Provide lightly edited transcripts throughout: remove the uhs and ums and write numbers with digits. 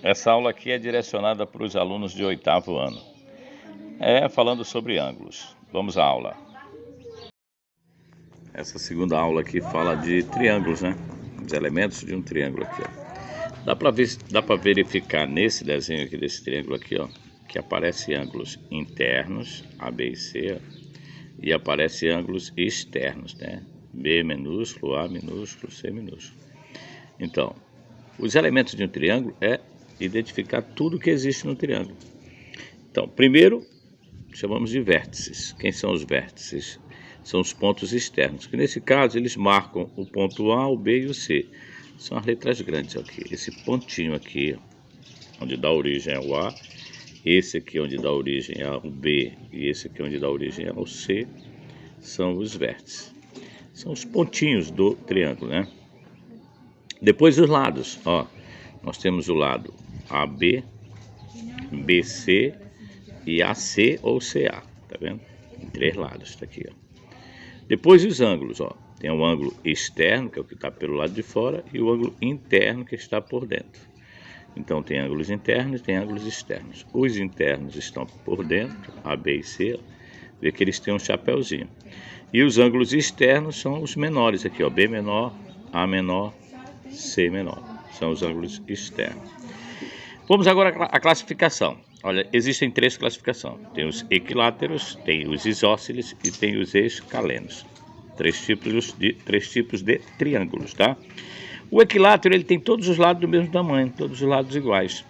Essa aula aqui é direcionada para os alunos de 8º ano. Falando sobre ângulos. Vamos à aula. Essa segunda aula aqui fala de triângulos, né? Os elementos de um triângulo aqui, ó. Dá para verificar nesse desenho aqui desse triângulo aqui, ó, que aparece ângulos internos, A, B e C, ó, e aparece ângulos externos, né? B minúsculo, A minúsculo, C minúsculo. Então, os elementos de um triângulo é identificar tudo que existe no triângulo. Então, primeiro, chamamos de vértices. Quem são os vértices? São os pontos externos, que nesse caso eles marcam o ponto A, o B e o C. São as letras grandes aqui. Esse pontinho aqui, onde dá origem ao A, esse aqui onde dá origem ao B e esse aqui onde dá origem ao C, são os vértices. São os pontinhos do triângulo, né? Depois os lados, ó. Nós temos o lado AB, BC e AC ou CA, tá vendo? Em 3 lados, tá aqui, ó. Depois os ângulos, ó. Tem o ângulo externo, que é o que está pelo lado de fora, e o ângulo interno, que está por dentro. Então tem ângulos internos e tem ângulos externos. Os internos estão por dentro, A, B e C, ó. Vê que eles têm um chapéuzinho. E os ângulos externos são os menores aqui, ó. B menor, A menor, C menor. São os ângulos externos. Vamos agora à classificação. Olha, existem 3 classificações. Tem os equiláteros, tem os isósceles e tem os escalenos. 3 tipos de triângulos, tá? O equilátero, ele tem todos os lados do mesmo tamanho, todos os lados iguais.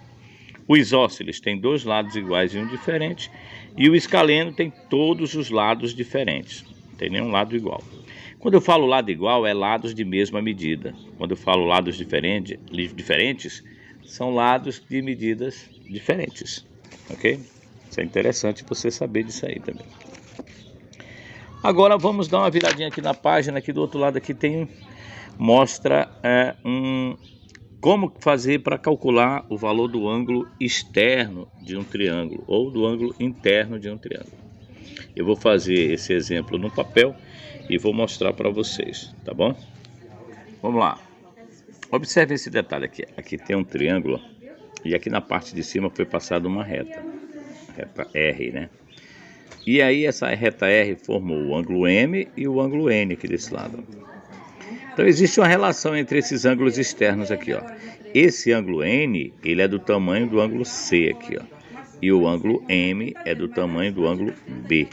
O isósceles tem 2 lados iguais e um diferente. E o escaleno tem todos os lados diferentes. Não tem nenhum lado igual. Quando eu falo lado igual, é lados de mesma medida. Quando eu falo lados diferentes, são lados de medidas diferentes. Ok? Isso é interessante você saber disso aí também. Agora vamos dar uma viradinha aqui na página. Aqui do outro lado aqui mostra como fazer para calcular o valor do ângulo externo de um triângulo ou do ângulo interno de um triângulo. Eu vou fazer esse exemplo no papel e vou mostrar para vocês, tá bom? Vamos lá. Observe esse detalhe aqui. Aqui tem um triângulo e aqui na parte de cima foi passada uma reta R, né? E aí essa reta R formou o ângulo M e o ângulo N aqui desse lado. Então existe uma relação entre esses ângulos externos aqui, ó. Esse ângulo N, ele é do tamanho do ângulo C aqui, ó. E o ângulo M é do tamanho do ângulo B.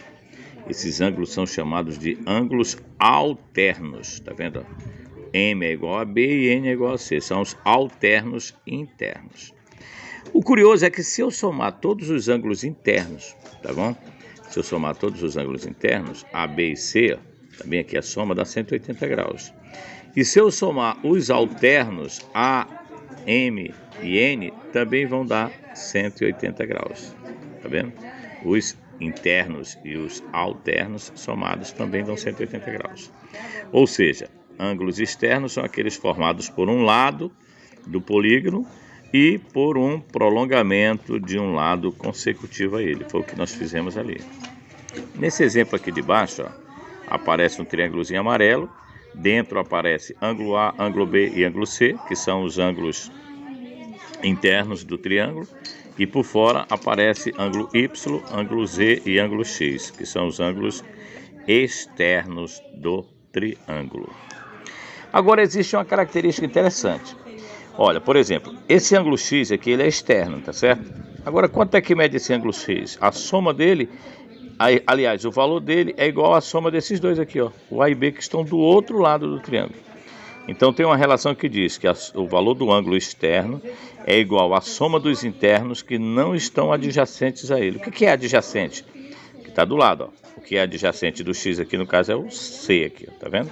Esses ângulos são chamados de ângulos alternos, tá vendo? M é igual a B e N é igual a C. São os alternos internos. O curioso é que se eu somar todos os ângulos internos, tá bom? Se eu somar todos os ângulos internos, A, B e C, também aqui a soma dá 180 graus. E se eu somar os alternos A, M e N, também vão dar 180 graus. Tá vendo? Os internos e os alternos somados também dão 180 graus. Ou seja, ângulos externos são aqueles formados por um lado do polígono e por um prolongamento de um lado consecutivo a ele. Foi o que nós fizemos ali. Nesse exemplo aqui de baixo, ó, aparece um triângulozinho amarelo. Dentro aparece ângulo A, ângulo B e ângulo C, que são os ângulos internos do triângulo. E por fora aparece ângulo Y, ângulo Z e ângulo X, que são os ângulos externos do triângulo. Agora existe uma característica interessante. Olha, por exemplo, esse ângulo X aqui, ele é externo, tá certo? Agora, quanto é que mede esse ângulo X? A soma dele, aliás, o valor dele é igual à soma desses dois aqui, ó, o A e B, que estão do outro lado do triângulo. Então tem uma relação que diz que o valor do ângulo externo é igual à soma dos internos que não estão adjacentes a ele. O que é adjacente? Que está do lado, ó. O que é adjacente do X aqui, no caso, é o C aqui, ó, tá vendo?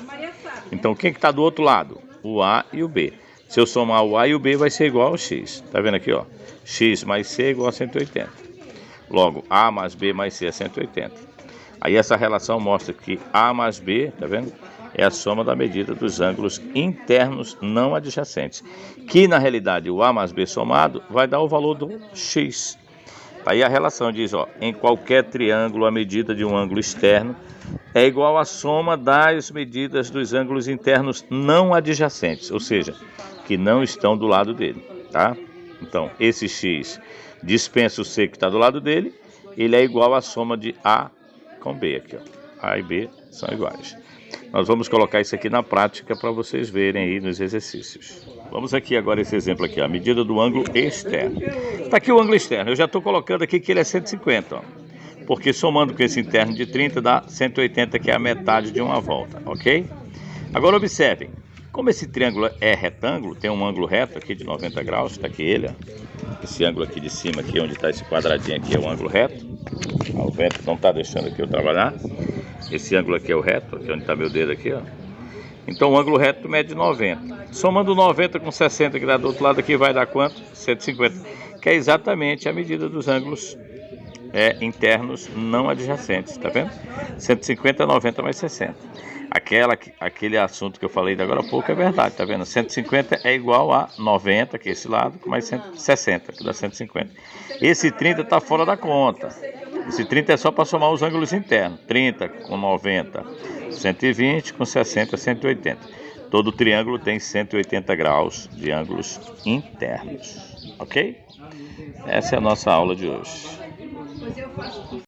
Então quem que está do outro lado? O A e o B. Se eu somar o A e o B, vai ser igual ao X. Tá vendo aqui, ó? X mais C é igual a 180. Logo, A mais B mais C é 180. Aí essa relação mostra que A mais B, tá vendo? É a soma da medida dos ângulos internos não adjacentes. Que na realidade o A mais B somado vai dar o valor do X. Aí a relação diz, ó, em qualquer triângulo a medida de um ângulo externo é igual à soma das medidas dos ângulos internos não adjacentes, ou seja, que não estão do lado dele, tá? Então, esse x dispensa o c que está do lado dele, ele é igual à soma de A com B aqui, ó. A e B são iguais. Nós vamos colocar isso aqui na prática para vocês verem aí nos exercícios. Vamos aqui agora esse exemplo aqui, ó, a medida do ângulo externo. Está aqui o ângulo externo, eu já estou colocando aqui que ele é 150, ó, porque somando com esse interno de 30 dá 180, que é a metade de uma volta, ok? Agora observem, como esse triângulo é retângulo, tem um ângulo reto aqui de 90 graus, está aqui ele, ó. Esse ângulo aqui de cima, aqui onde está esse quadradinho aqui, é o ângulo reto. O vento não está deixando aqui eu trabalhar. Esse ângulo aqui é o reto, aqui onde está meu dedo aqui, ó. Então o ângulo reto mede 90. Somando 90 com 60 que dá do outro lado aqui, vai dar quanto? 150. Que é exatamente a medida dos ângulos internos não adjacentes, tá vendo? 150, 90 mais 60. Aquele assunto que eu falei de agora há pouco é verdade, tá vendo? 150 é igual a 90, que é esse lado, mais 160, que dá 150. Esse 30 está fora da conta. Esse 30 é só para somar os ângulos internos. 30 com 90, 120, com 60, 180. Todo triângulo tem 180 graus de ângulos internos, ok? Essa é a nossa aula de hoje.